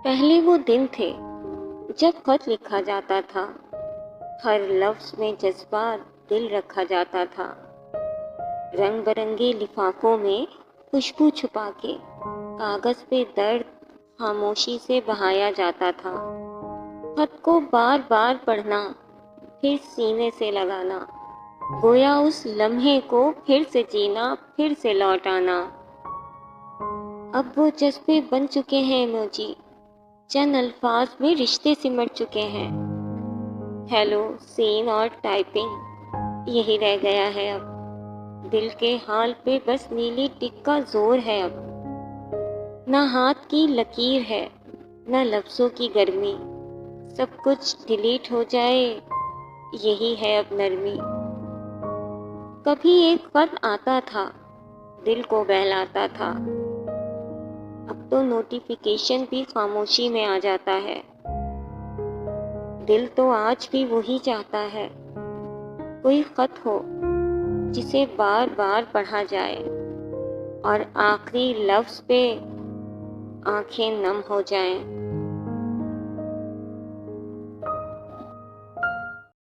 पहले वो दिन थे जब खत लिखा जाता था। हर लफ्ज में जज्बात दिल रखा जाता था। रंग बिरंगे लिफाफों में खुशबू छुपा के कागज पे दर्द खामोशी से बहाया जाता था। खत को बार बार पढ़ना, फिर सीने से लगाना, गोया उस लम्हे को फिर से जीना, फिर से लौट आना। अब वो जज्बे बन चुके हैं इमोजी, चंद अल्फाज में रिश्ते सिमट चुके हैं। हेलो, सीन और टाइपिंग यही रह गया है अब। दिल के हाल पे बस नीली टिक का जोर है अब। ना हाथ की लकीर है, ना लफ्ज़ों की गर्मी। सब कुछ डिलीट हो जाए, यही है अब नरमी। कभी एक खत आता था, दिल को बहलाता था। अब तो नोटिफिकेशन भी खामोशी में आ जाता है। दिल तो आज भी वही चाहता है, कोई खत हो जिसे बार बार पढ़ा जाए और आखिरी लफ्ज पे आंखें नम हो जाएं।